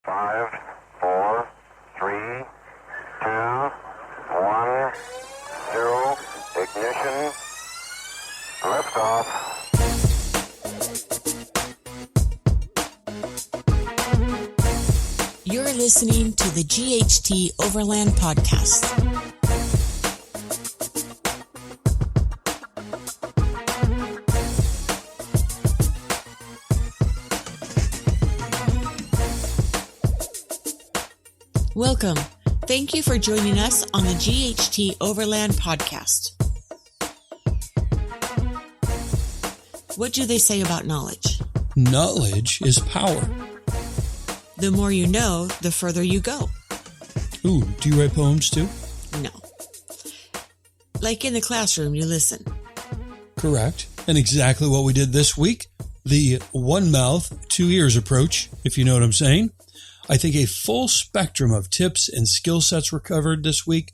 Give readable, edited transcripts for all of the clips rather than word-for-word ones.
5, 4, 3, 2, 1, 0, ignition, liftoff. You're listening to the GHT Overland podcast. Welcome. Thank you for joining us on the GHT Overland podcast. What do they say about knowledge? Knowledge is power. The more you know, the further you go. Ooh, do you write poems too? No. Like in the classroom, you listen. Correct. And exactly what we did this week. The one mouth, two ears approach, if you know what I'm saying. I think a full spectrum of tips and skill sets were covered this week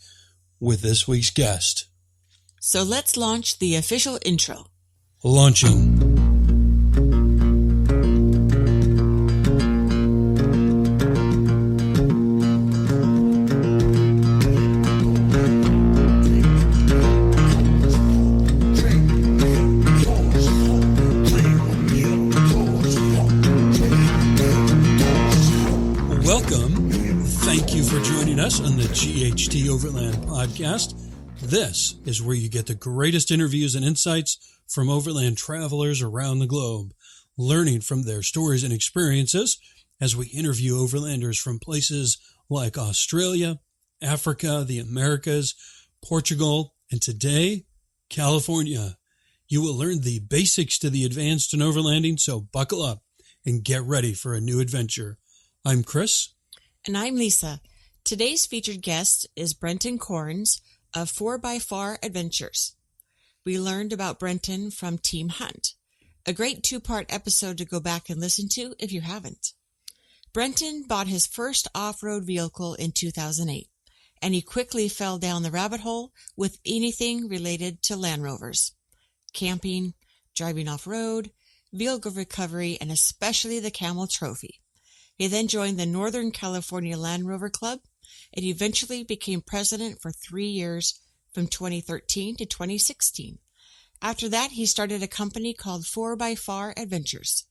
with this week's guest. So let's launch the official intro. Launching. Us on the GHT Overland podcast. This is where you get the greatest interviews and insights from overland travelers around the globe, learning from their stories and experiences as we interview overlanders from places like Australia, Africa, the Americas, Portugal, and today, California. You will learn the basics to the advanced in overlanding, so buckle up and get ready for a new adventure. I'm Chris. And I'm Lisa. Today's featured guest is Brenton Corns of 4x4 Adventures. We learned about Brenton from Team Hunt, a great two-part episode to go back and listen to if you haven't. Brenton bought his first off-road vehicle in 2008, and he quickly fell down the rabbit hole with anything related to Land Rovers, camping, driving off-road, vehicle recovery, and especially the Camel Trophy. He then joined the Northern California Land Rover Club and eventually became president for 3 years from 2013 to 2016. After that, he started a company called 4x4 Adventures,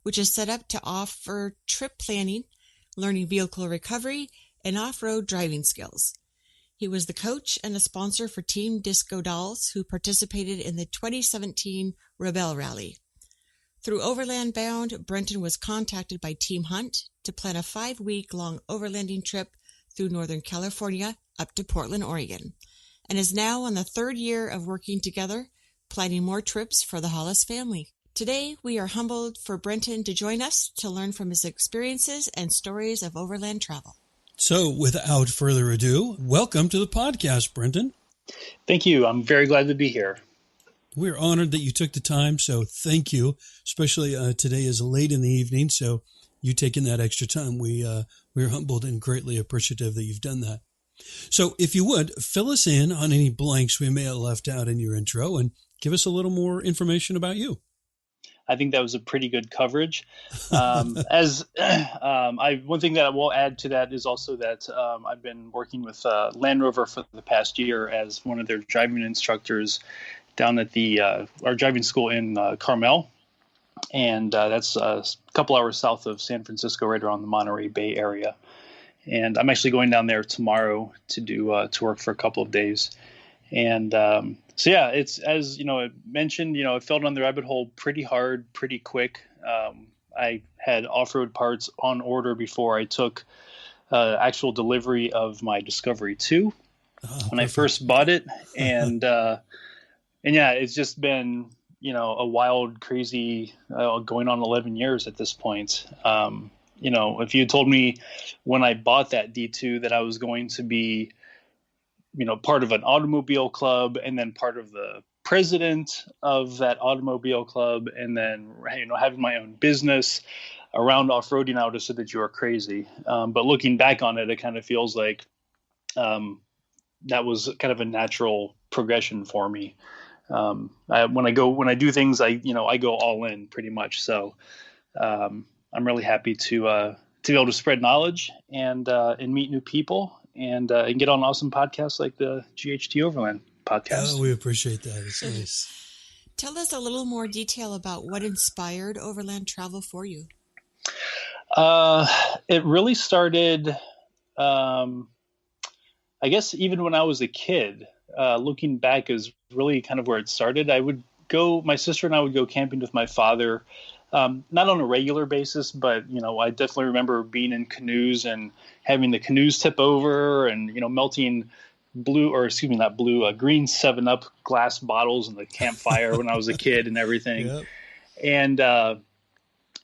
which is set up to offer trip planning, learning vehicle recovery, and off-road driving skills. He was the coach and a sponsor for Team Disco Dolls, who participated in the 2017 Rebel Rally. Through Overland Bound, Brenton was contacted by Team Hunt to plan a 5-week-long overlanding trip through Northern California up to Portland, Oregon, and is now on the 3rd year of working together, planning more trips for the Hollis family. Today, we are humbled for Brenton to join us to learn from his experiences and stories of overland travel. So, without further ado, welcome to the podcast, Brenton. Thank you. I'm very glad to be here. We're honored that you took the time, so thank you. Especially today is late in the evening, so you taking that extra time, we're humbled and greatly appreciative that you've done that. So if you would, fill us in on any blanks we may have left out in your intro and give us a little more information about you. I think that was a pretty good coverage. One thing that I will add to that is also that I've been working with Land Rover for the past year as one of their driving instructors down at our driving school in Carmel. And that's a couple hours south of San Francisco, right around the Monterey Bay area. And I'm actually going down there tomorrow to work for a couple of days. And it's as I mentioned, I fell down the rabbit hole pretty hard, pretty quick. I had off-road parts on order before I took actual delivery of my Discovery 2 when I first bought it, and it's just been a wild, crazy, going on 11 years at this point. If you told me when I bought that D2 that I was going to be, part of an automobile club and then part of the president of that automobile club and then, having my own business around off-roading, I would have said that you are crazy. But looking back on it, it kind of feels like that was kind of a natural progression for me. When I do things, I go all in pretty much. So I'm really happy to to be able to spread knowledge and meet new people and get on awesome podcasts like the GHT Overland podcast. Oh, we appreciate that. It's nice. Tell us a little more detail about what inspired overland travel for you. It really started, I guess, even when I was a kid. Looking back is really kind of where it started. My sister and I would go camping with my father, not on a regular basis, but, I definitely remember being in canoes and having the canoes tip over and, melting green 7-Up glass bottles in the campfire when I was a kid and everything. Yep.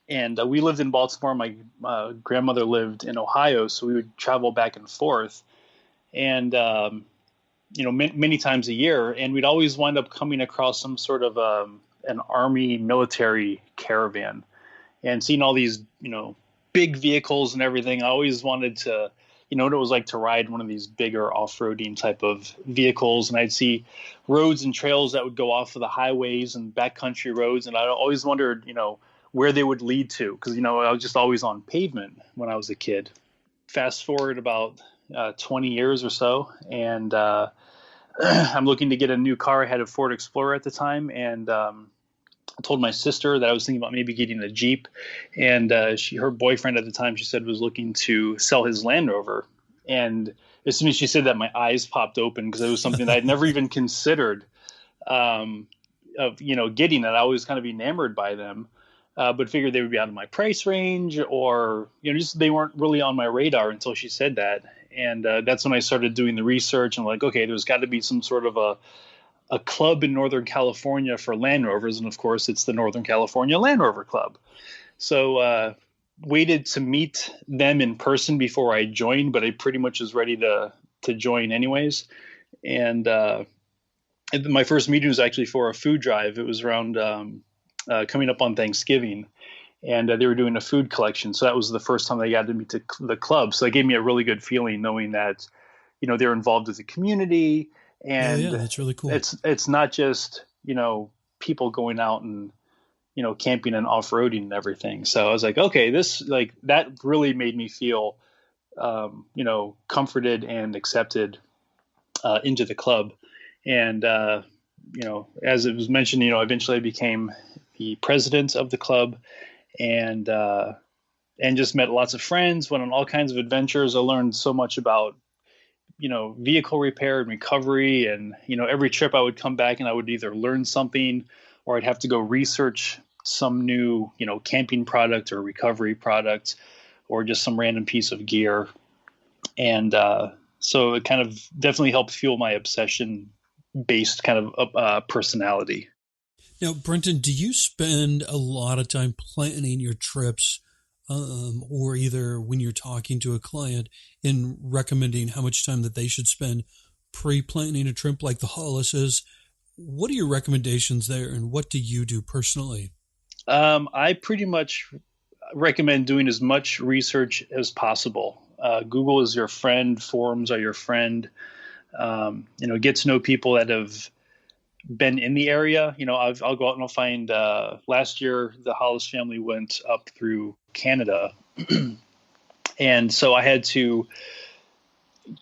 And we lived in Baltimore. My grandmother lived in Ohio, so we would travel back and forth. And, many times a year, and we'd always wind up coming across some sort of an Army military caravan and seeing all these, big vehicles and everything. I always wanted to, what it was like to ride one of these bigger off-roading type of vehicles. And I'd see roads and trails that would go off of the highways and backcountry roads. And I always wondered, where they would lead to, because, I was just always on pavement when I was a kid. Fast forward about 20 years or so, and I'm looking to get a new car. I had a Ford Explorer at the time, and I told my sister that I was thinking about maybe getting a Jeep, and her boyfriend at the time, she said, was looking to sell his Land Rover. And as soon as she said that, my eyes popped open, because it was something that I'd never even considered of getting it. I was kind of enamored by them, but figured they would be out of my price range, or just they weren't really on my radar until she said that. And that's when I started doing the research and like, okay, there's got to be some sort of a club in Northern California for Land Rovers. And of course, it's the Northern California Land Rover Club. So waited to meet them in person before I joined, but I pretty much was ready to join anyways. And my first meeting was actually for a food drive. It was around coming up on Thanksgiving. And they were doing a food collection. So that was the first time they got to meet the club. So it gave me a really good feeling knowing that, they're involved with the community. And yeah, that's really cool. It's not just, people going out and, camping and off-roading and everything. So I was like, okay, that really made me feel, comforted and accepted into the club. And, as it was mentioned, eventually I became the president of the club. And just met lots of friends, went on all kinds of adventures. I learned so much about, vehicle repair and recovery. And, every trip I would come back and I would either learn something or I'd have to go research some new, camping product or recovery product or just some random piece of gear. And so it kind of definitely helped fuel my obsession-based kind of personality. Now, Brenton, do you spend a lot of time planning your trips or either when you're talking to a client in recommending how much time that they should spend pre-planning a trip like the Hollises? What are your recommendations there, and what do you do personally? I pretty much recommend doing as much research as possible. Google is your friend. Forums are your friend. Get to know people that have been in the area. I'll go out and I'll find, last year, the Hollis family went up through Canada. And so I had to,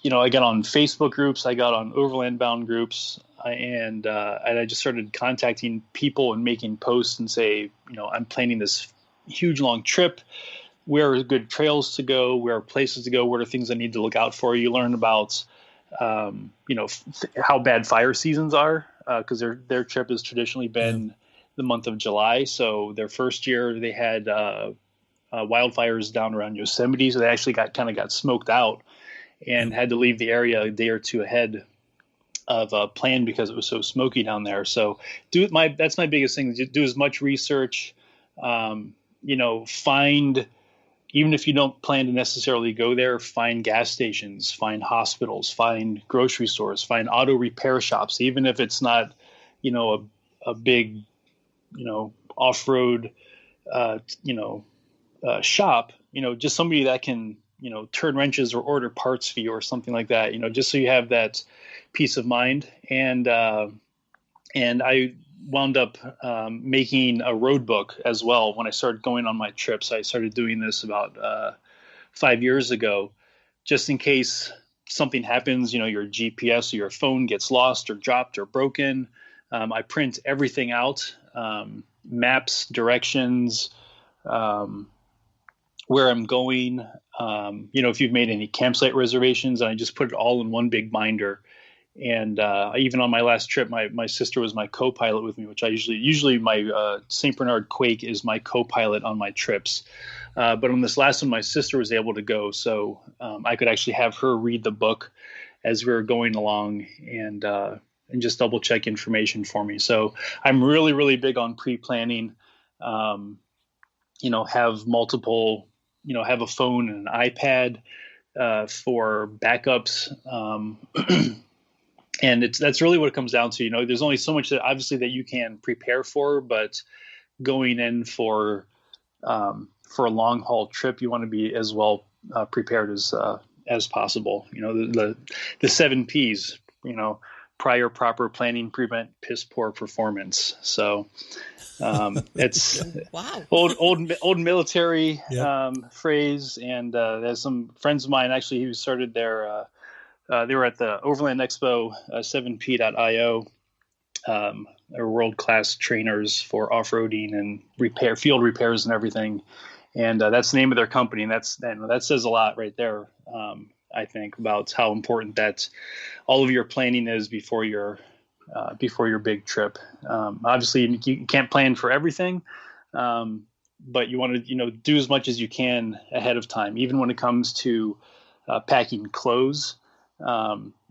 I got on Facebook groups, I got on Overland Bound groups, and I just started contacting people and making posts and say, I'm planning this huge long trip. Where are good trails to go? Where are places to go? What are things I need to look out for? You learn about, how bad fire seasons are. Because their trip has traditionally been the month of July. So their first year they had wildfires down around Yosemite, so they actually got smoked out and had to leave the area a day or two ahead of plan because it was so smoky down there. So that's my biggest thing. Do as much research. Find, even if you don't plan to necessarily go there, find gas stations, find hospitals, find grocery stores, find auto repair shops, even if it's not, a big, off-road, shop, just somebody that can, turn wrenches or order parts for you or something like that, just so you have that peace of mind. And I wound up making a road book as well when I started going on my trips. I started doing this about 5 years ago, just in case something happens, your GPS or your phone gets lost or dropped or broken. I print everything out, maps, directions, where I'm going, if you've made any campsite reservations, and I just put it all in one big binder. And even on my last trip, my sister was my co-pilot with me, which I usually my St. Bernard Quake is my co-pilot on my trips. But on this last one, my sister was able to go, so I could actually have her read the book as we were going along and just double check information for me. So I'm really, really big on pre-planning. Have multiple, have a phone and an iPad for backups. And that's really what it comes down to. There's only so much that obviously that you can prepare for, but going in for a long haul trip, you want to be as well prepared as possible. The 7 P's, prior, proper, planning, prevent, piss poor performance. So it's wow. old military Yep. phrase. And there's some friends of mine actually who started their they were at the Overland Expo, 7p.io. They're world-class trainers for off-roading and field repairs and everything. And that's the name of their company. And that says a lot right there, I think, about how important that all of your planning is before your big trip. Obviously, you can't plan for everything, but you want to do as much as you can ahead of time, even when it comes to packing clothes.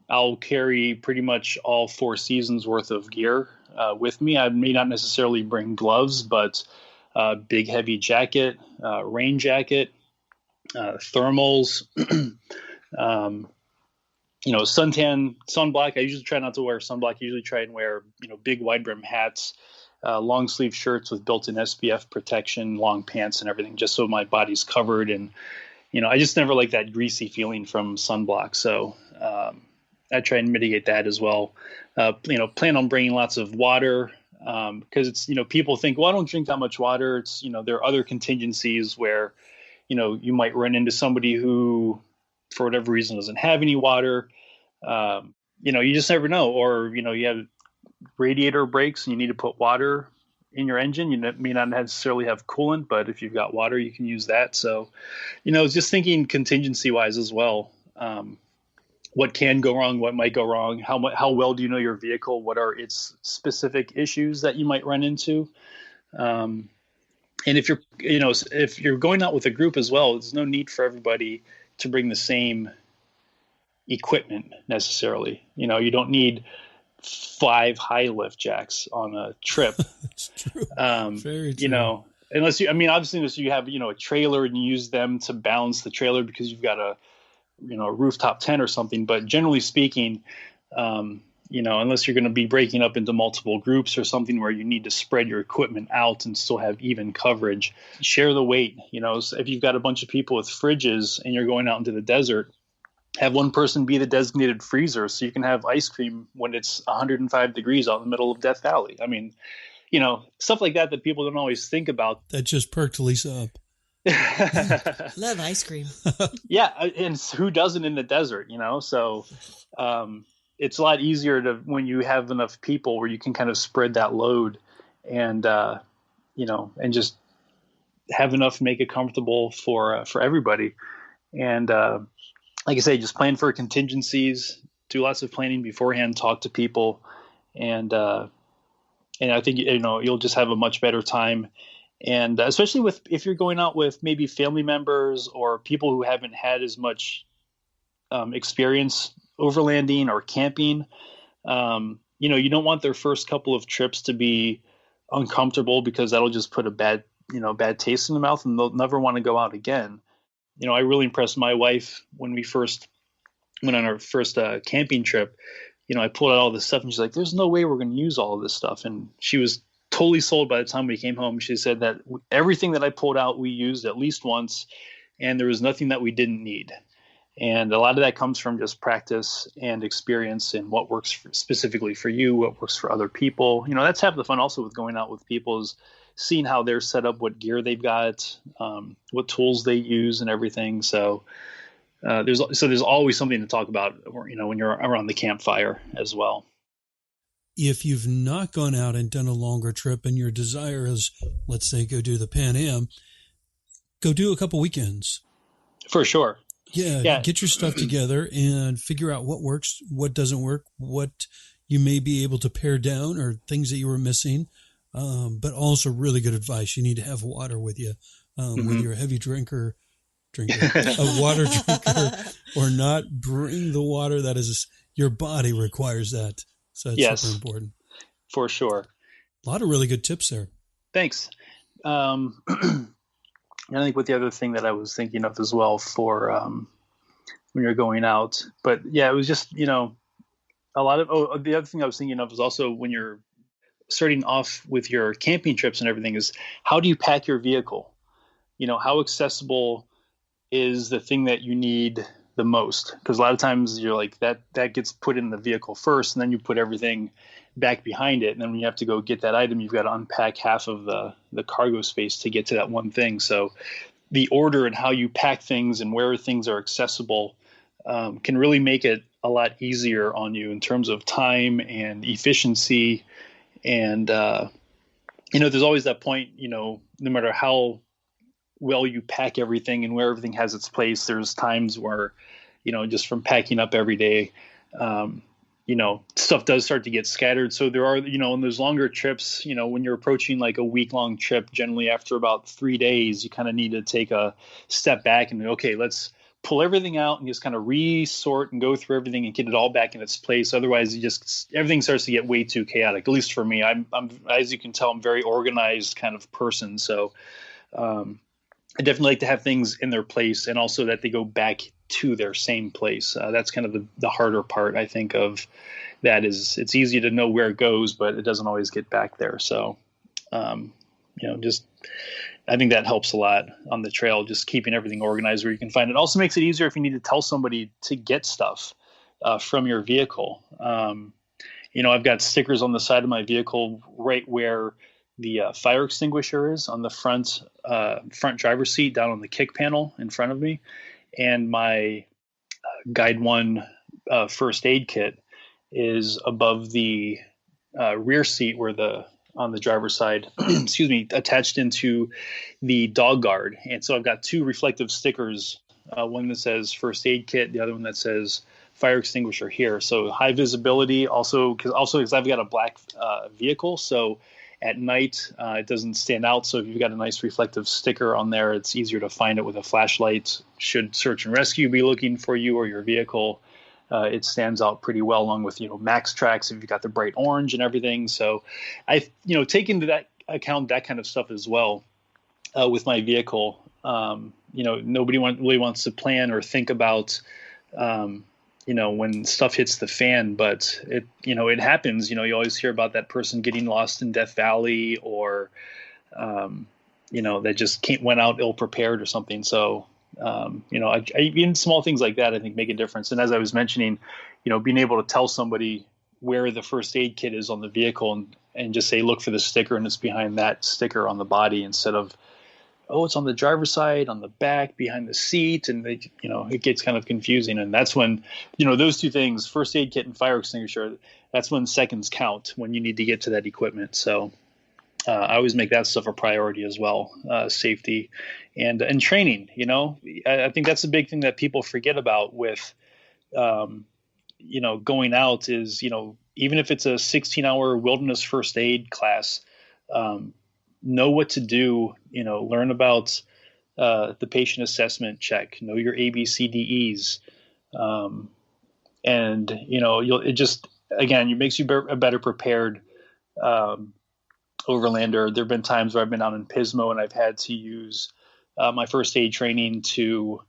I'll carry pretty much all 4 seasons worth of gear with me. I may not necessarily bring gloves, but big heavy jacket, rain jacket, thermals, suntan, sunblock. I usually try not to wear sunblock. I usually try and wear, big wide brim hats, long sleeve shirts with built-in SPF protection, long pants and everything, just so my body's covered. And, I just never like that greasy feeling from sunblock. So, I try and mitigate that as well. Plan on bringing lots of water, because it's, people think, well, I don't drink that much water. It's, there are other contingencies where, you might run into somebody who, for whatever reason, doesn't have any water. You just never know. Or, you have radiator breaks and you need to put water in your engine. You may not necessarily have coolant, but if you've got water, you can use that. So, just thinking contingency wise as well. What can go wrong? What might go wrong? How well do you know your vehicle? What are its specific issues that you might run into? And if you're going out with a group as well, there's no need for everybody to bring the same equipment necessarily. You don't need 5 high lift jacks on a trip. That's true. Very true. Unless you have, a trailer and you use them to balance the trailer because you've got a rooftop tent or something. But generally speaking, unless you're going to be breaking up into multiple groups or something where you need to spread your equipment out and still have even coverage, share the weight. So if you've got a bunch of people with fridges and you're going out into the desert, have one person be the designated freezer so you can have ice cream when it's 105 degrees out in the middle of Death Valley. I mean, stuff like that people don't always think about. That just perked Lisa up. Love ice cream. Yeah, and who doesn't in the desert, So it's a lot easier when you have enough people where you can kind of spread that load and and just have enough make it comfortable for everybody. And like I say, just plan for contingencies, do lots of planning beforehand, talk to people, and I think you'll just have a much better time. And especially if you're going out with maybe family members or people who haven't had as much experience overlanding or camping, you don't want their first couple of trips to be uncomfortable because that'll just put a bad taste in the mouth and they'll never want to go out again. I really impressed my wife when we first went on our first camping trip. I pulled out all this stuff and she's like, there's no way we're going to use all of this stuff. And she was totally sold by the time we came home. She said that everything that I pulled out, we used at least once, and there was nothing that we didn't need. And a lot of that comes from just practice and experience and what works specifically for you, what works for other people. That's half the fun also with going out with people is, seeing how they're set up, what gear they've got, what tools they use and everything. So there's always something to talk about, when you're around the campfire as well. If you've not gone out and done a longer trip and your desire is, let's say, go do the Pan Am, go do a couple weekends. For sure. Yeah. Get your stuff together and figure out what works, what doesn't work, what you may be able to pare down or things that you were missing. But also really good advice. You need to have water with you, whether you're a heavy drinker, a water drinker or not. Bring the water that is your body requires that. So that's super important. For sure. A lot of really good tips there. Thanks. I think what the other thing that I was thinking of as well for when you're going out, but yeah, it was just, a lot of, the other thing I was thinking of was also when you're starting off with your camping trips and everything is how do you pack your vehicle? How accessible is the thing that you need the most? Because a lot of times you're like that gets put in the vehicle first and then you put everything back behind it. And then when you have to go get that item, you've got to unpack half of the cargo space to get to that one thing. So the order and how you pack things and where things are accessible can really make it a lot easier on you in terms of time and efficiency. And, there's always that point, no matter how well you pack everything and where everything has its place, there's times where, just from packing up every day, stuff does start to get scattered. So there are, in those longer trips, when you're approaching like a week-long trip, generally after about 3 days, you kind of need to take a step back and, okay, let's pull everything out and just kind of resort and go through everything and get it all back in its place. Otherwise, everything starts to get way too chaotic. At least for me, I'm as you can tell, I'm a very organized kind of person. So I definitely like to have things in their place and also that they go back to their same place. That's kind of the harder part, I think, of that is it's easy to know where it goes, but it doesn't always get back there. So, I think that helps a lot on the trail, just keeping everything organized where you can find it. It also makes it easier if you need to tell somebody to get stuff from your vehicle. I've got stickers on the side of my vehicle right where the fire extinguisher is on the front driver's seat down on the kick panel in front of me. And my Guide 1 first aid kit is above the rear seat where on the driver's side, attached into the dog guard. And so I've got two reflective stickers, one that says first aid kit, the other one that says fire extinguisher here. So high visibility also because I've got a black vehicle. So at night, it doesn't stand out. So if you've got a nice reflective sticker on there, it's easier to find it with a flashlight. Should search and rescue be looking for you or your vehicle, it stands out pretty well along with, max tracks if you've got the bright orange and everything. So I, take into that account that kind of stuff as well with my vehicle. Nobody really wants to plan or think about, when stuff hits the fan, but it happens. You always hear about that person getting lost in Death Valley or, that just went out ill prepared or something. So, even small things like that, I think make a difference. And as I was mentioning, being able to tell somebody where the first aid kit is on the vehicle and just say, look for the sticker and it's behind that sticker on the body instead of, oh, it's on the driver's side, on the back, behind the seat. And it gets kind of confusing. And that's when, those two things, first aid kit and fire extinguisher, that's when seconds count when you need to get to that equipment. So I always make that stuff a priority as well, safety and training. I think that's a big thing that people forget about with, going out is, even if it's a 16-hour wilderness first aid class, know what to do, learn about the patient assessment check, know your ABCDEs. And, it makes you a better prepared overlander. There have been times where I've been out in Pismo and I've had to use my first aid training to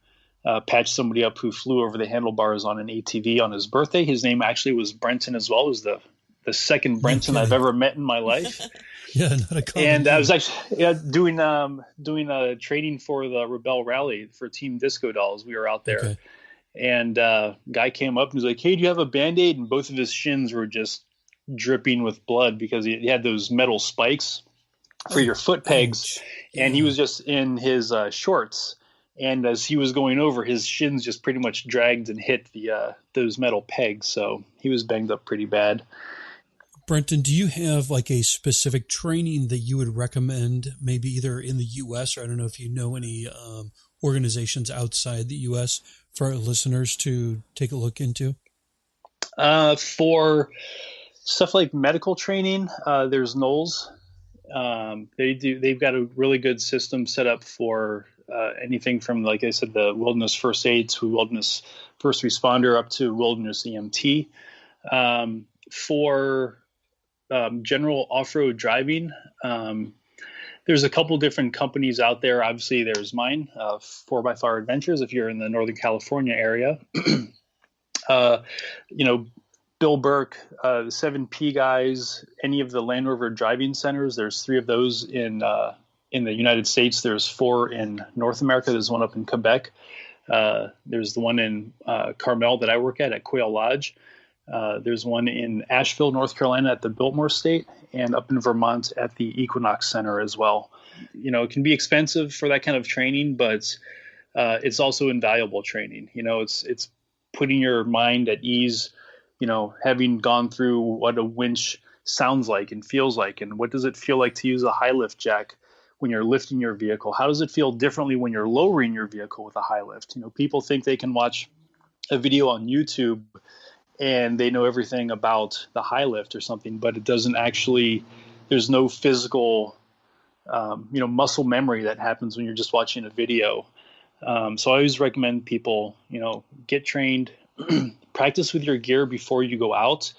patch somebody up who flew over the handlebars on an ATV on his birthday. His name actually was Brenton as well. It was the second Brenton I've ever met in my life. Yeah, not a common And name. I was actually doing a training for the Rebel Rally for Team Disco Dolls. We were out there. Okay. And guy came up and was like, hey, do you have a Band-Aid? And both of his shins were just dripping with blood because he had those metal spikes for your foot pegs. Ouch. And he was just in his shorts. And as he was going over, his shins just pretty much dragged and hit those metal pegs. So he was banged up pretty bad. Brenton, do you have like a specific training that you would recommend, maybe either in the U.S. or I don't know if you know any organizations outside the U.S. for our listeners to take a look into? For stuff like medical training, there's Knowles. They've got a really good system set up for anything from, like I said, the wilderness first aid to wilderness first responder up to wilderness EMT. For general off-road driving, there's a couple different companies out there. Obviously, there's mine, 4x4 Adventures, if you're in the Northern California area. Bill Burke, the 7P guys, any of the Land Rover driving centers. There's 3 of those in the United States. There's 4 in North America. There's one up in Quebec. There's the one in Carmel that I work at Quail Lodge. There's one in Asheville, North Carolina at the Biltmore State, and up in Vermont at the Equinox Center as well. It can be expensive for that kind of training, but it's also invaluable training. It's putting your mind at ease, having gone through what a winch sounds like and feels like, and what does it feel like to use a high lift jack when you're lifting your vehicle? How does it feel differently when you're lowering your vehicle with a high lift? People think they can watch a video on YouTube and they know everything about the high lift or something, but it doesn't actually, there's no physical, muscle memory that happens when you're just watching a video. So I always recommend people, get trained, practice with your gear before you go out.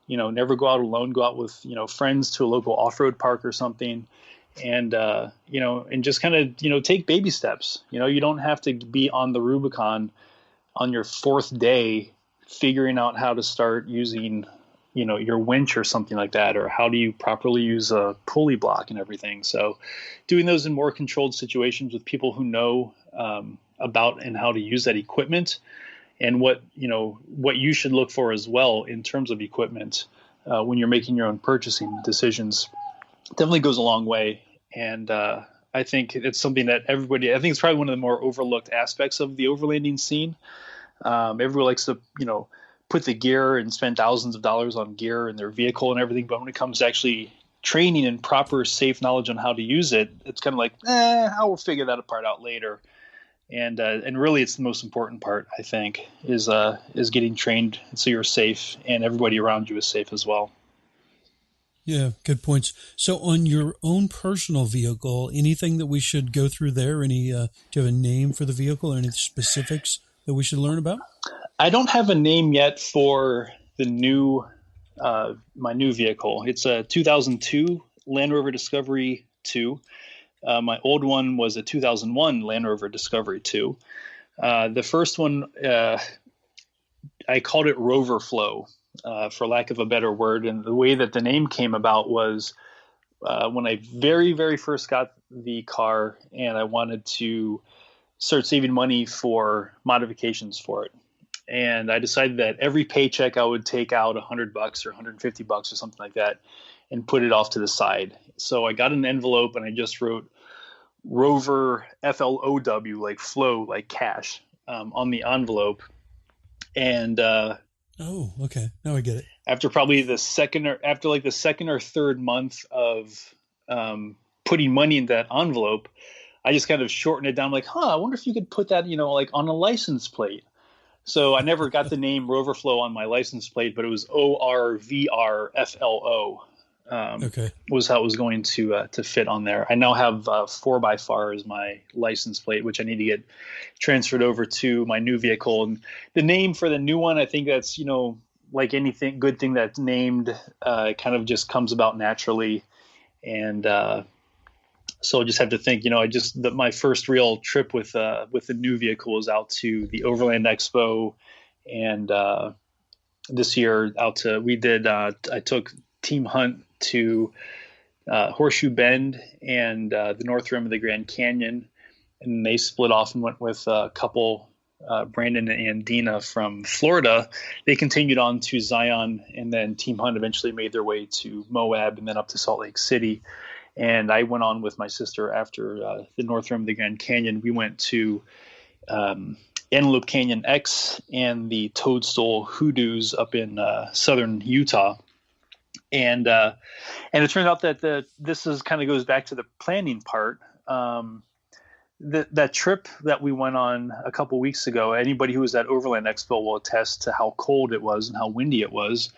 Never go out alone. Go out with friends to a local off-road park or something, and and just kind of take baby steps. You don't have to be on the Rubicon on your 4th day figuring out how to start using your winch or something like that, or how do you properly use a pulley block and everything. So doing those in more controlled situations with people who know about and how to use that equipment, and what you should look for as well in terms of equipment when you're making your own purchasing decisions, definitely goes a long way. And I think it's something that I think it's probably one of the more overlooked aspects of the overlanding scene. Everyone likes to put the gear and spend thousands of dollars on gear and their vehicle and everything, but when it comes to actually training and proper safe knowledge on how to use it, it's kind of like, I will figure that part out later. And really, it's the most important part, I think, is getting trained so you're safe and everybody around you is safe as well. Yeah, good points. So on your own personal vehicle, anything that we should go through there? Do you have a name for the vehicle or any specifics that we should learn about? I don't have a name yet for the new my new vehicle. It's a 2002 Land Rover Discovery 2. My old one was a 2001 Land Rover Discovery 2. The first one, I called it Rover Flow, for lack of a better word. And the way that the name came about was when I very, very first got the car and I wanted to start saving money for modifications for it. And I decided that every paycheck I would take out $100 or $150 or something like that and put it off to the side. So I got an envelope and I just wrote Rover, FLOW, like flow, like cash, on the envelope. And oh, okay, now I get it. After probably the second or third month of putting money in that envelope, I just kind of shortened it down. Like, I wonder if you could put that, like on a license plate. So I never got the name Roverflow on my license plate, but it was ORVRFLO. Okay. Was how it was going to fit on there. I now have 4x4 as my license plate, which I need to get transferred over to my new vehicle. And the name for the new one, I think that's, like anything good thing that's named, kind of just comes about naturally. And so I just have to think, my first real trip with the new vehicle was out to the Overland Expo, and this year I took Team Hunt to Horseshoe Bend and the North Rim of the Grand Canyon, and they split off and went with a couple, Brandon and Dina from Florida. They continued on to Zion, and then Team Hunt eventually made their way to Moab and then up to Salt Lake City. And I went on with my sister after the North Rim of the Grand Canyon. We went to Antelope Canyon X and the Toadstool Hoodoos up in southern Utah. And it turned out that this is kind of goes back to the planning part. That trip that we went on a couple weeks ago, anybody who was at Overland Expo will attest to how cold it was and how windy it was.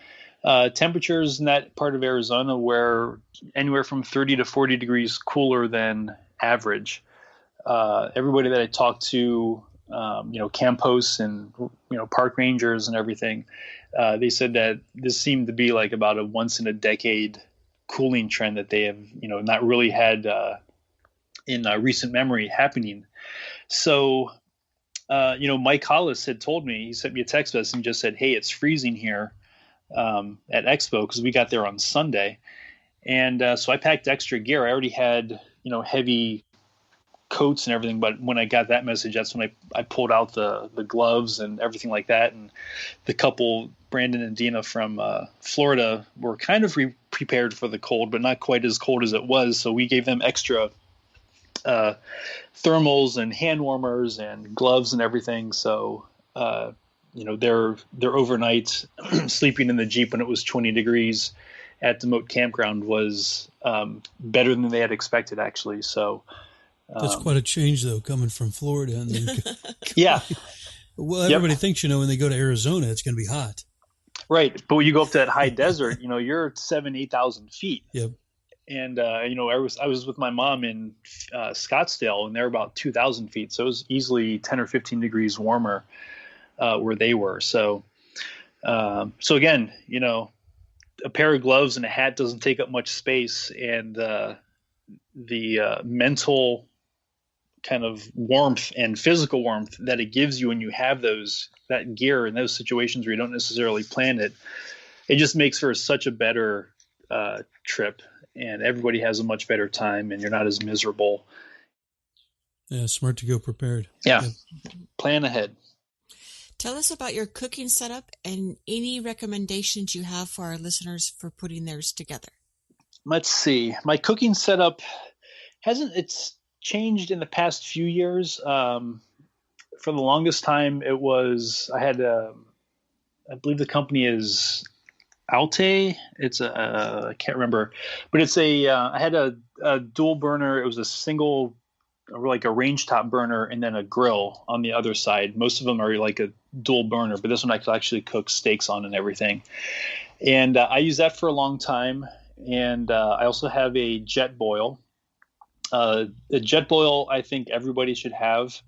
Temperatures in that part of Arizona were anywhere from 30 to 40 degrees cooler than average. Everybody that I talked to, camp hosts and, park rangers and everything, they said that this seemed to be like about a once in a decade cooling trend that they have, not really had in recent memory happening. So, Mike Hollis had told me, he sent me a text message and just said, "Hey, it's freezing here at Expo," because we got there on Sunday. And so I packed extra gear. I already had, heavy coats and everything. But when I got that message, that's when I pulled out the gloves and everything like that. And the couple, Brandon and Dina from Florida, were kind of prepared for the cold, but not quite as cold as it was. So we gave them extra thermals and hand warmers and gloves and everything. So, their overnight sleeping in the Jeep when it was 20 degrees at the Moat Campground was better than they had expected, actually. So that's quite a change, though, coming from Florida. And then yeah. Well, everybody thinks, when they go to Arizona, it's going to be hot. Right. But when you go up to that high desert, you're at 8,000 feet. Yep. And, I was with my mom in Scottsdale, and they're about 2,000 feet. So it was easily 10 or 15 degrees warmer where they were. So again, a pair of gloves and a hat doesn't take up much space. And the mental kind of warmth and physical warmth that it gives you when you have that gear in those situations where you don't necessarily plan it, it just makes for such a better trip. And everybody has a much better time, and you're not as miserable. Yeah, smart to go prepared. Yeah. Plan ahead. Tell us about your cooking setup and any recommendations you have for our listeners for putting theirs together. Let's see. My cooking setup it's changed in the past few years. For the longest time, I had I believe the company is Alte. It's I can't remember, but it's I had a dual burner. It was a single, like a range top burner, and then a grill on the other side. Most of them are like a dual burner, but this one I could actually cook steaks on and everything. And I used that for a long time. And I also have a jet boil. The jet boil, I think everybody should have.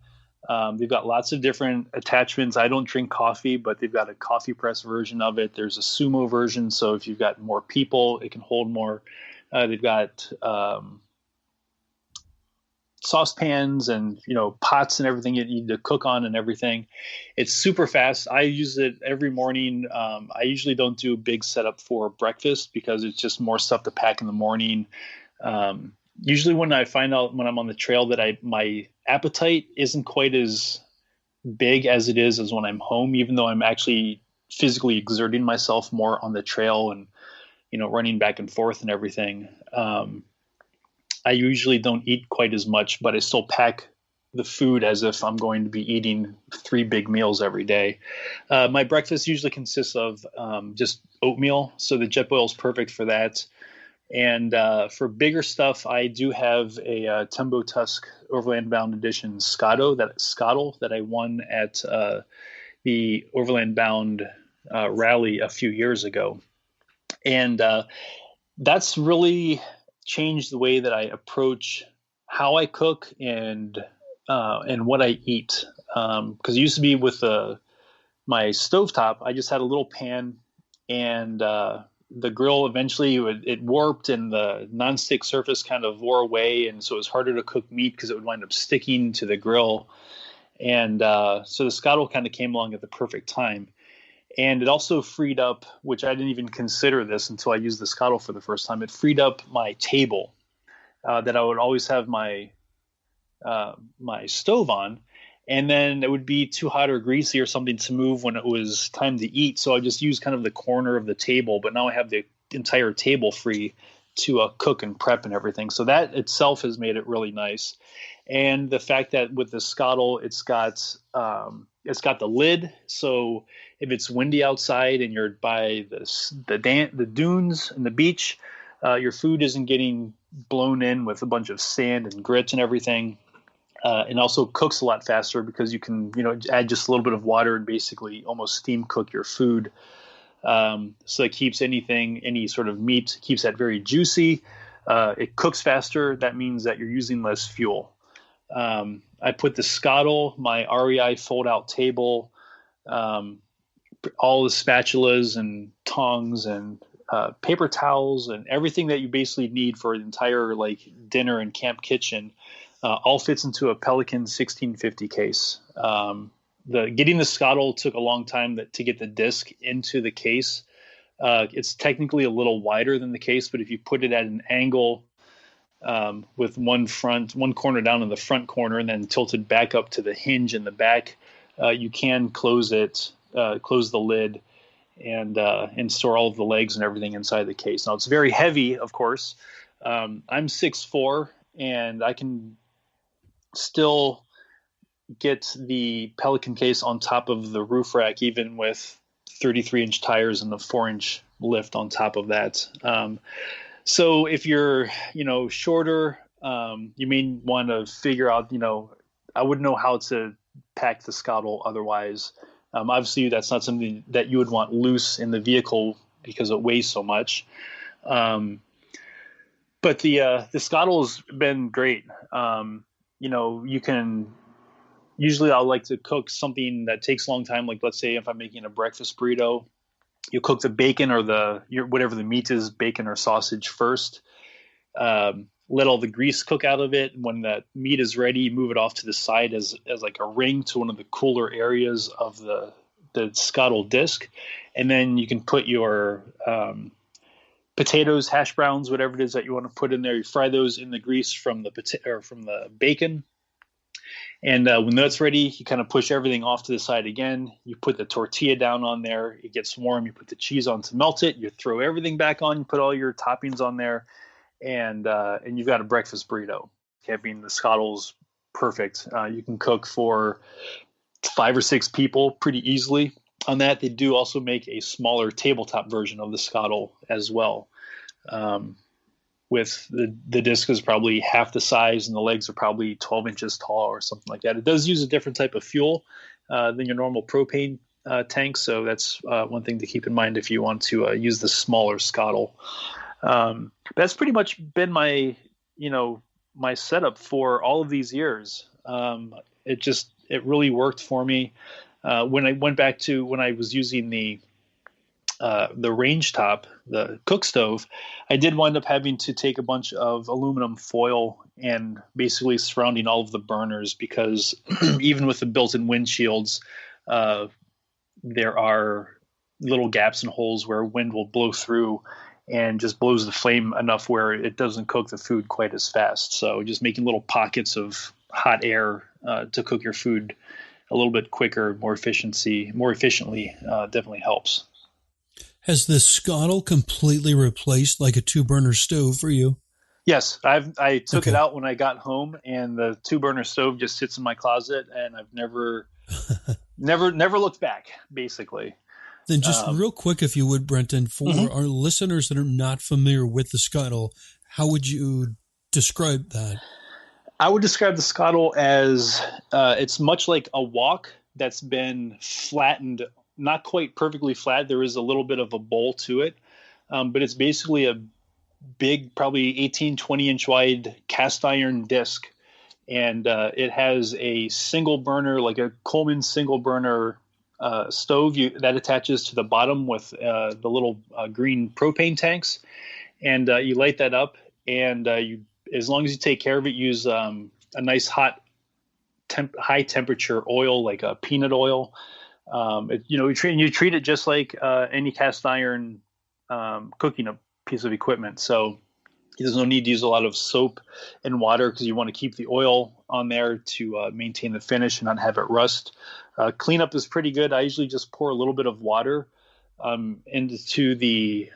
They've got lots of different attachments. I don't drink coffee, but they've got a coffee press version of it. There's a sumo version, so if you've got more people, it can hold more. They've got saucepans and pots and everything you need to cook on and everything. It's super fast. I use it every morning. I usually don't do a big setup for breakfast because it's just more stuff to pack in the morning. Usually when I find out when I'm on the trail that my appetite isn't quite as big as it is as when I'm home, even though I'm actually physically exerting myself more on the trail and, running back and forth and everything. I usually don't eat quite as much, but I still pack the food as if I'm going to be eating 3 big meals every day. My breakfast usually consists of just oatmeal, so the jet boil is perfect for that. And for bigger stuff, I do have a Tembo Tusk Overland Bound Edition Scottle that I won at the Overland Bound rally a few years ago. And that's really changed the way that I approach how I cook and what I eat. Because it used to be with my stovetop, I just had a little pan, and the grill eventually it warped, and the nonstick surface kind of wore away, and so it was harder to cook meat because it would wind up sticking to the grill. And so the Scottle kind of came along at the perfect time. And it also freed up, which I didn't even consider this until I used the Scottle for the first time. It freed up my table that I would always have my stove on, and then it would be too hot or greasy or something to move when it was time to eat. So I just used kind of the corner of the table, but now I have the entire table free to cook and prep and everything. So that itself has made it really nice. And the fact that with the Scuttle, it's got the lid. So if it's windy outside and you're by the dunes and the beach, your food isn't getting blown in with a bunch of sand and grit and everything. And also cooks a lot faster because you can, add just a little bit of water and basically almost steam cook your food. So it keeps any sort of meat, keeps that very juicy. It cooks faster. That means that you're using less fuel. I put the Scuttle, my REI fold-out table, all the spatulas and tongs and paper towels and everything that you basically need for an entire dinner and camp kitchen, all fits into a Pelican 1650 case. Getting the Scuttle took a long time to get the disc into the case. It's technically a little wider than the case, but if you put it at an angle with one corner down in the front corner and then tilted back up to the hinge in the back, you can close the lid and store all of the legs and everything inside the case. Now it's very heavy, of course. I'm 6'4", and I can still get the Pelican case on top of the roof rack, even with 33-inch tires and the 4-inch lift on top of that. So if you're, shorter, you may want to figure out, I wouldn't know how to pack the Scuttle otherwise. Obviously, that's not something that you would want loose in the vehicle because it weighs so much. But the Scuttle's been great. You can. Usually I'll like to cook something that takes a long time. Like let's say if I'm making a breakfast burrito, you cook the bacon or whatever the meat is, bacon or sausage first. Let all the grease cook out of it. When that meat is ready, move it off to the side as like a ring to one of the cooler areas of the Scuttle disc. And then you can put your potatoes, hash browns, whatever it is that you want to put in there. You fry those in the grease from the bacon. And when that's ready, you kind of push everything off to the side again. You put the tortilla down on there. It gets warm. You put the cheese on to melt it. You throw everything back on. You put all your toppings on there, and you've got a breakfast burrito. The Scuttle's perfect. You can cook for 5 or 6 people pretty easily on that. They do also make a smaller tabletop version of the Scuttle as well. With the disc is probably half the size and the legs are probably 12 inches tall or something like that. It does use a different type of fuel than your normal propane tank. So that's one thing to keep in mind if you want to use the smaller Scuttle. That's pretty much been my setup for all of these years. It really worked for me. When I went back to when I was using the range top, the cook stove, I did wind up having to take a bunch of aluminum foil and basically surrounding all of the burners because even with the built-in windshields, there are little gaps and holes where wind will blow through and just blows the flame enough where it doesn't cook the food quite as fast. So just making little pockets of hot air to cook your food a little bit quicker, more efficiently, definitely helps. Has the Scuttle completely replaced like a 2-burner stove for you? Yes, I took it out when I got home, and the 2-burner stove just sits in my closet, and I've never looked back. Basically. Then just real quick, if you would, Brenton, for our listeners that are not familiar with the Scuttle, how would you describe that? I would describe the Scuttle as it's much like a wok that's been flattened. Not quite perfectly flat. There is a little bit of a bowl to it, but it's basically a big, probably 18, 20-inch wide cast iron disc. And it has a single burner, like a Coleman single burner stove that attaches to the bottom with the little green propane tanks. And you light that up, and as long as you take care of it, use a nice high temperature oil, like a peanut oil. You treat it just like any cast iron cooking a piece of equipment. So there's no need to use a lot of soap and water because you want to keep the oil on there to maintain the finish and not have it rust. Cleanup is pretty good. I usually just pour a little bit of water onto the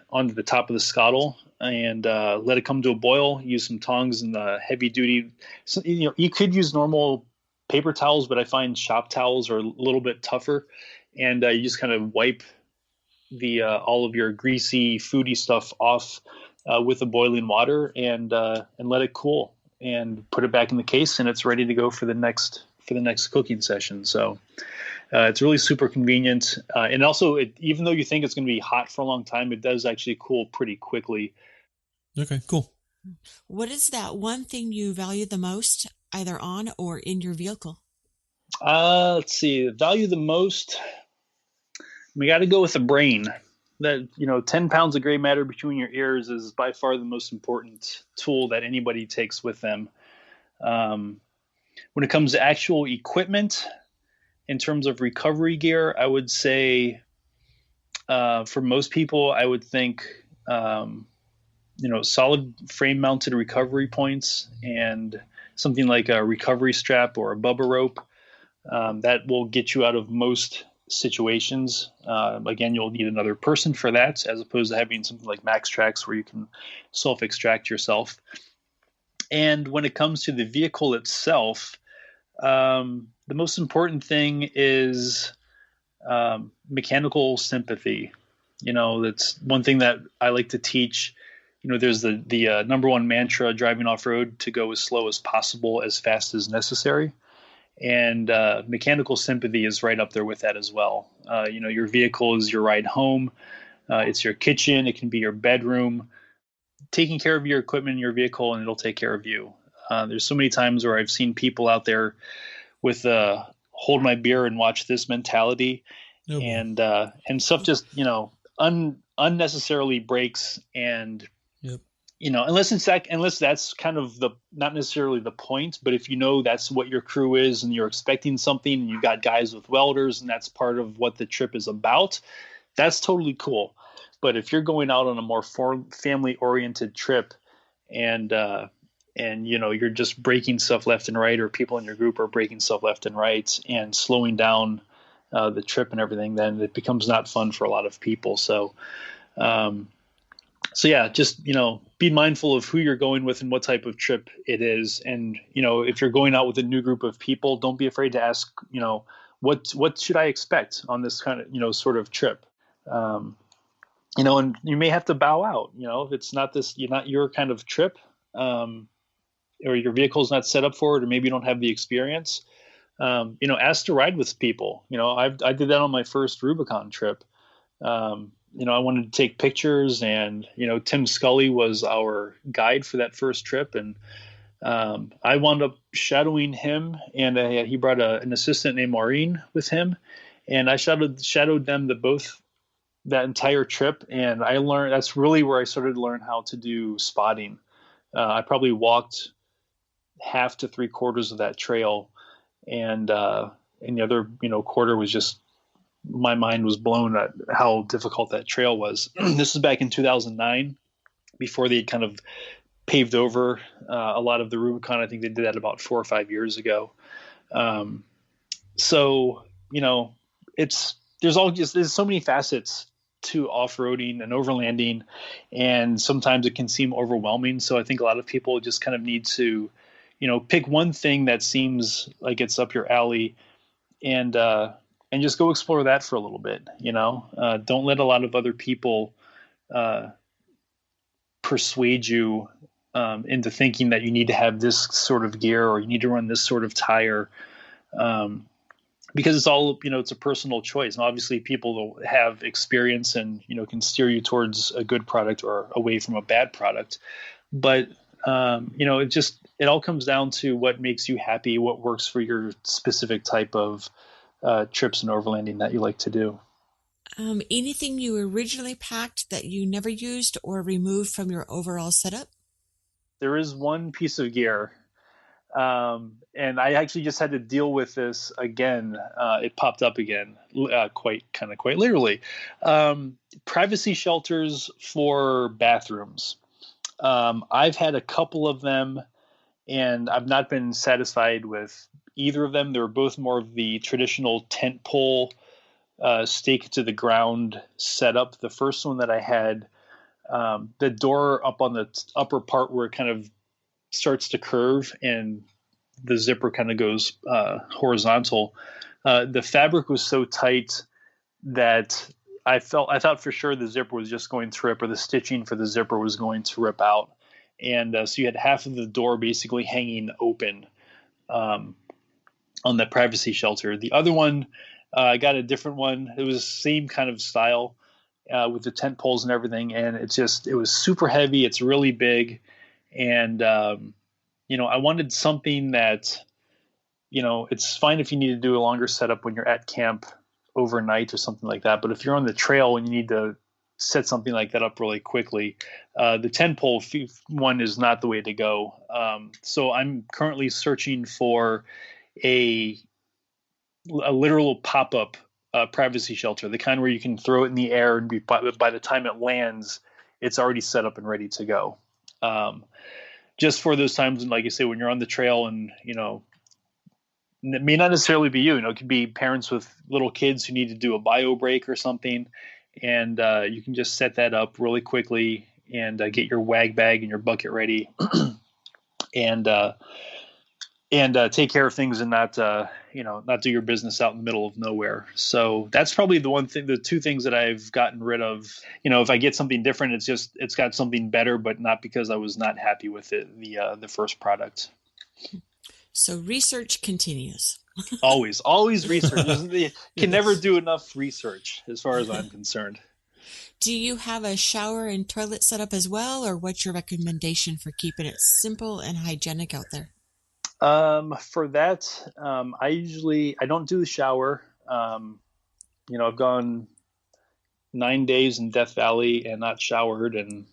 top of the scuttle and let it come to a boil. Use some tongs and heavy duty. So, you could use normal paper towels, but I find shop towels are a little bit tougher, and you just kind of wipe the all of your greasy, foody stuff off with the boiling water and let it cool, and put it back in the case, and it's ready to go for the next cooking session. So it's really super convenient, and also even though you think it's going to be hot for a long time, it does actually cool pretty quickly. Okay, cool. What is that one thing you value the most, either on or in your vehicle? Let's see. Value the most. We got to go with the brain. That 10 pounds of gray matter between your ears is by far the most important tool that anybody takes with them. When it comes to actual equipment, in terms of recovery gear, I would say for most people, I would think solid frame mounted recovery points and something like a recovery strap or a bubba rope. That will get you out of most situations. Again, you'll need another person for that, as opposed to having something like Max Trax where you can self-extract yourself. And when it comes to the vehicle itself, the most important thing is mechanical sympathy. That's one thing that I like to teach. There's the number one mantra driving off-road: to go as slow as possible, as fast as necessary. And mechanical sympathy is right up there with that as well. Your vehicle is your ride home. It's your kitchen. It can be your bedroom. Taking care of your equipment in your vehicle, and it'll take care of you. There's so many times where I've seen people out there with hold my beer and watch this mentality, and stuff just unnecessarily breaks. And yep. Unless that's kind of not necessarily the point, but if that's what your crew is and you're expecting something and you got guys with welders and that's part of what the trip is about, that's totally cool. But if you're going out on a more family oriented trip and you're just breaking stuff left and right, or people in your group are breaking stuff left and right and slowing down the trip and everything, then it becomes not fun for a lot of people. So yeah, just, be mindful of who you're going with and what type of trip it is. And, if you're going out with a new group of people, don't be afraid to ask, what should I expect on this kind of, sort of trip? And you may have to bow out, if it's not your kind of trip, or your vehicle's not set up for it, or maybe you don't have the experience, ask to ride with people. I did that on my first Rubicon trip. I wanted to take pictures, and, Tim Scully was our guide for that first trip. And I wound up shadowing him, and he brought an assistant named Maureen with him. And I shadowed them both that entire trip. And that's really where I started to learn how to do spotting. I probably walked half to 3/4 of that trail. And the other, quarter was just, my mind was blown at how difficult that trail was. This was back in 2009, before they kind of paved over a lot of the Rubicon. I think they did that about 4 or 5 years ago. So, there's so many facets to off-roading and overlanding, and sometimes it can seem overwhelming. So I think a lot of people just kind of need to, pick one thing that seems like it's up your alley, and just go explore that for a little bit. Don't let a lot of other people persuade you into thinking that you need to have this sort of gear, or you need to run this sort of tire, because it's all, it's a personal choice. And obviously people have experience and, can steer you towards a good product or away from a bad product. But, it all comes down to what makes you happy, what works for your specific type of trips and overlanding that you like to do. Anything you originally packed that you never used or removed from your overall setup? There is one piece of gear, and I actually just had to deal with this again. It popped up again, quite literally. Privacy shelters for bathrooms. I've had a couple of them, and I've not been satisfied with either of them. They were both more of the traditional tent pole stake to the ground setup. The first one that I had, the door up on the upper part where it kind of starts to curve and the zipper kind of goes horizontal. The fabric was so tight that I thought for sure the zipper was just going to rip, or the stitching for the zipper was going to rip out. And so you had half of the door basically hanging open on the privacy shelter. The other one, I got a different one. It was the same kind of style with the tent poles and everything. And it was super heavy. It's really big. And, I wanted something that, it's fine if you need to do a longer setup when you're at camp overnight or something like that. But if you're on the trail and you need to set something like that up really quickly, the 10 pole one is not the way to go. So I'm currently searching for a literal pop-up privacy shelter, the kind where you can throw it in the air and by the time it lands, it's already set up and ready to go. Just for those times, and like I say, when you're on the trail and, it may not necessarily be you, it could be parents with little kids who need to do a bio break or something. And you can just set that up really quickly and get your wag bag and your bucket ready and take care of things and not do your business out in the middle of nowhere. So that's probably the two things that I've gotten rid of. If I get something different, it's got something better, but not because I was not happy with it, the first product. So research continues. Always research. You can never do enough research as far as I'm concerned. Do you have a shower and toilet setup as well, or what's your recommendation for keeping it simple and hygienic out there? For that, I don't do the shower. I've gone 9 days in Death Valley and not showered, and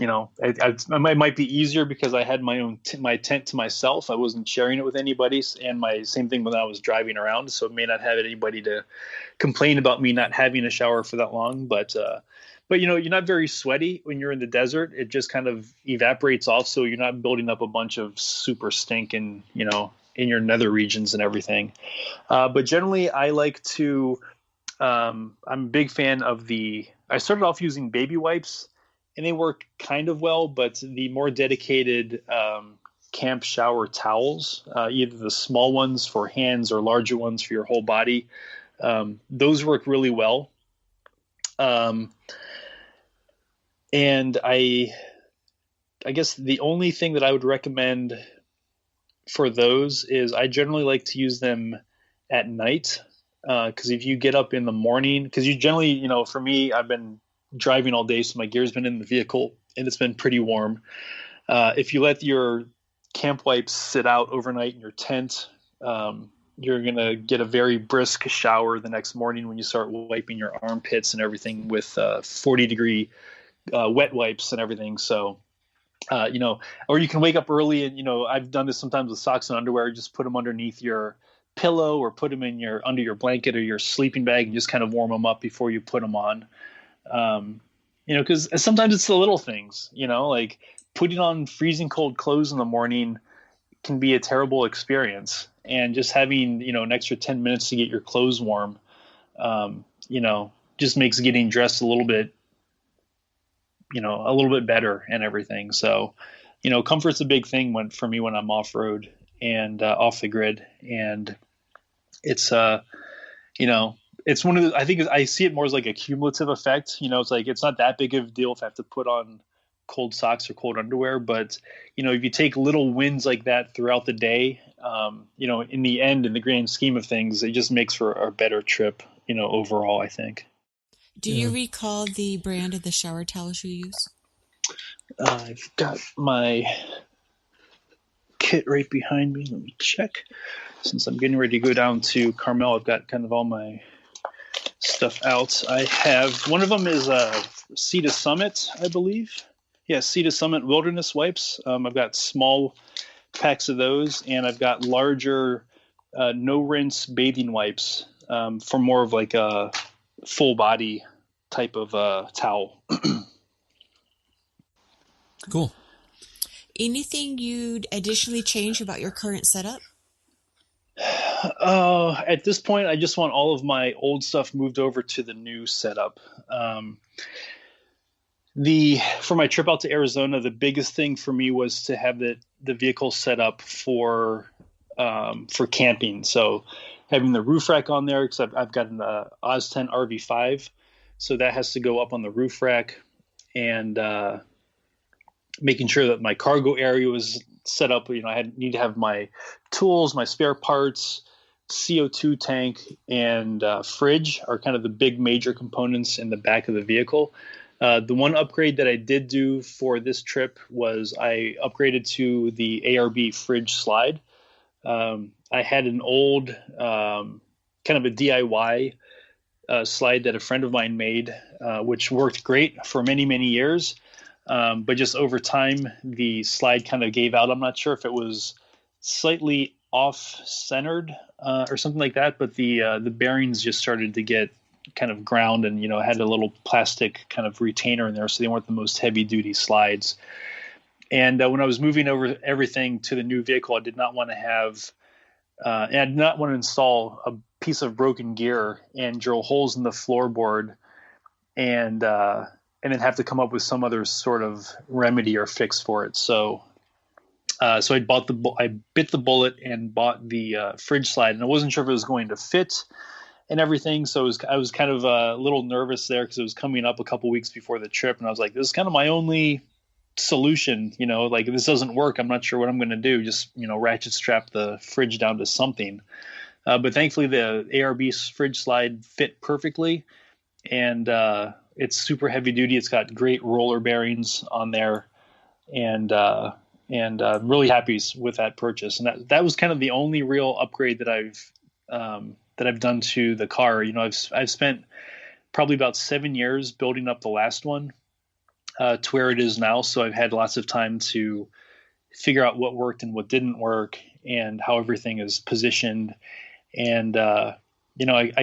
it might be easier because I had my tent to myself. I wasn't sharing it with anybody, and my same thing when I was driving around. So it may not have anybody to complain about me not having a shower for that long. But you're not very sweaty when you're in the desert. It just kind of evaporates off, so you're not building up a bunch of super stink in your nether regions and everything. But generally, I like to. I'm a big fan of I started off using baby wipes. And they work kind of well, but the more dedicated camp shower towels, either the small ones for hands or larger ones for your whole body, those work really well. And I guess the only thing that I would recommend for those is I generally like to use them at night, because if you get up in the morning, because you generally, for me, I've been driving all day, so my gear's been in the vehicle and it's been pretty warm. If you let your camp wipes sit out overnight in your tent, you're going to get a very brisk shower the next morning when you start wiping your armpits and everything with 40-degree wet wipes and everything. So, or you can wake up early and, I've done this sometimes with socks and underwear, just put them underneath your pillow or put them under your blanket or your sleeping bag and just kind of warm them up before you put them on. Because sometimes it's the little things, like putting on freezing cold clothes in the morning can be a terrible experience. And just having, an extra 10 minutes to get your clothes warm, just makes getting dressed a little bit better and everything. So, comfort's a big thing for me when I'm off road and off the grid. And it's, it's one of the, I think I see it more as like a cumulative effect. It's like, it's not that big of a deal if I have to put on cold socks or cold underwear, but if you take little wins like that throughout the day, in the end, in the grand scheme of things, it just makes for a better trip, overall, I think. Do you recall the brand of the shower towels you use? I've got my kit right behind me. Let me check. Since I'm getting ready to go down to Carmel, I've got kind of all my stuff out. I have, one of them is Sea to Summit, I believe. Yeah, Sea to Summit Wilderness Wipes. I've got small packs of those, and I've got larger no-rinse bathing wipes for more of like a full body type of towel. Cool. Anything you'd additionally change about your current setup? At this point, I just want all of my old stuff moved over to the new setup. For my trip out to Arizona, the biggest thing for me was to have the vehicle set up for camping. So having the roof rack on there, except I've got an Oz10 RV5, so that has to go up on the roof rack, and making sure that my cargo area was set up. I need to have my tools, my spare parts, CO2 tank, and fridge are kind of the big major components in the back of the vehicle. The one upgrade that I did do for this trip was I upgraded to the ARB fridge slide. I had an old kind of a DIY slide that a friend of mine made, which worked great for many, many years. But just over time, the slide kind of gave out. I'm not sure if it was slightly off-centered or something like that, but the bearings just started to get kind of ground, and it had a little plastic kind of retainer in there, so they weren't the most heavy-duty slides. And when I was moving over everything to the new vehicle, I did not want to have, and I did not want to install a piece of broken gear and drill holes in the floorboard, and then have to come up with some other sort of remedy or fix for it. So I bit the bullet and bought the fridge slide, and I wasn't sure if it was going to fit and everything. So I was kind of a little nervous there because it was coming up a couple weeks before the trip, and I was like, this is kind of my only solution. Like, if this doesn't work, I'm not sure what I'm going to do. Just ratchet strap the fridge down to something. But thankfully, the ARB fridge slide fit perfectly, and it's super heavy duty. It's got great roller bearings on there, and really happy with that purchase. And that was kind of the only real upgrade that I've done to the car. I've spent probably about 7 years building up the last one to where it is now. So I've had lots of time to figure out what worked and what didn't work, and how everything is positioned. And I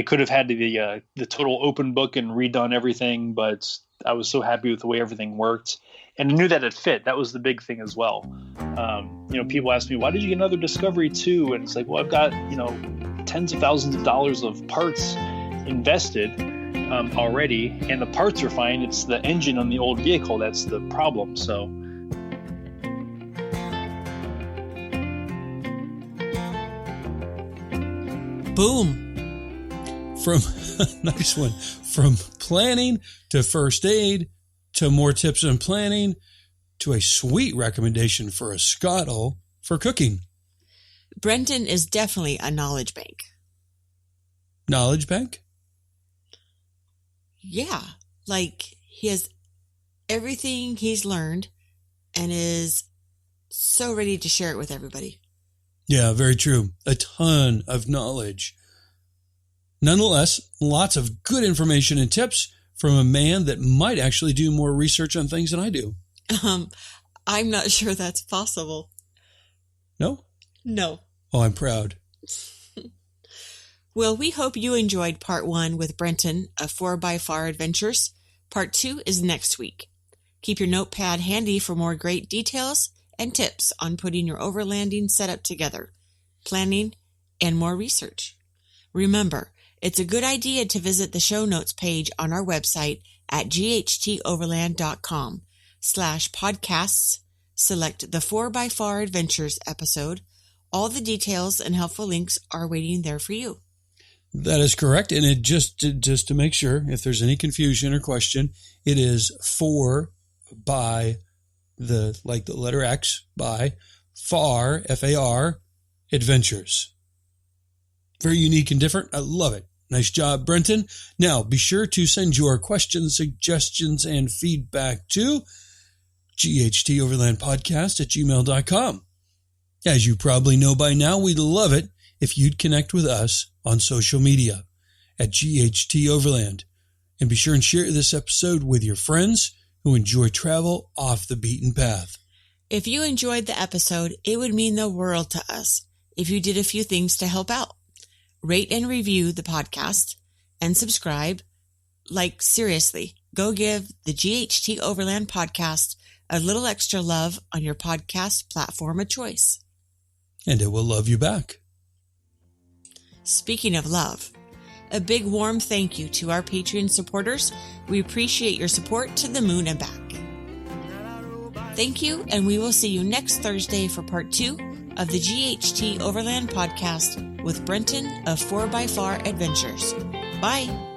could have had the total open book and redone everything, but I was so happy with the way everything worked, and I knew that it fit. That was the big thing as well. People ask me, why did you get another Discovery 2? And it's like, well, I've got tens of thousands of dollars of parts invested already, and the parts are fine. It's the engine on the old vehicle that's the problem. So boom. Nice one. From planning to first aid to more tips on planning to a sweet recommendation for a scuttle for cooking. Brenton is definitely a knowledge bank. Knowledge bank? Yeah. Like, he has everything he's learned and is so ready to share it with everybody. Yeah, very true. A ton of knowledge. Nonetheless, lots of good information and tips from a man that might actually do more research on things than I do. I'm not sure that's possible. No? No. Oh, I'm proud. Well, we hope you enjoyed part 1 with Brenton of 4x4 Adventures. Part 2 is next week. Keep your notepad handy for more great details and tips on putting your overlanding setup together, planning, and more research. Remember, it's a good idea to visit the show notes page on our website at ghtoverland.com/podcasts. Select the 4x4 Adventures episode. All the details and helpful links are waiting there for you. That is correct. And it just to make sure, if there's any confusion or question, it is 4 by the letter X by FAR, F-A-R, Adventures. Very unique and different. I love it. Nice job, Brenton. Now, be sure to send your questions, suggestions, and feedback to ghtoverlandpodcast@gmail.com. As you probably know by now, we'd love it if you'd connect with us on social media at ghtoverland. And be sure and share this episode with your friends who enjoy travel off the beaten path. If you enjoyed the episode, it would mean the world to us if you did a few things to help out. Rate and review the podcast and subscribe. Like, seriously, go give the GHT Overland podcast a little extra love on your podcast platform of choice. And it will love you back. Speaking of love, a big warm thank you to our Patreon supporters. We appreciate your support to the moon and back. Thank you, and we will see you next Thursday for part 2 of the GHT Overland podcast with Brenton of 4x4 Adventures. Bye.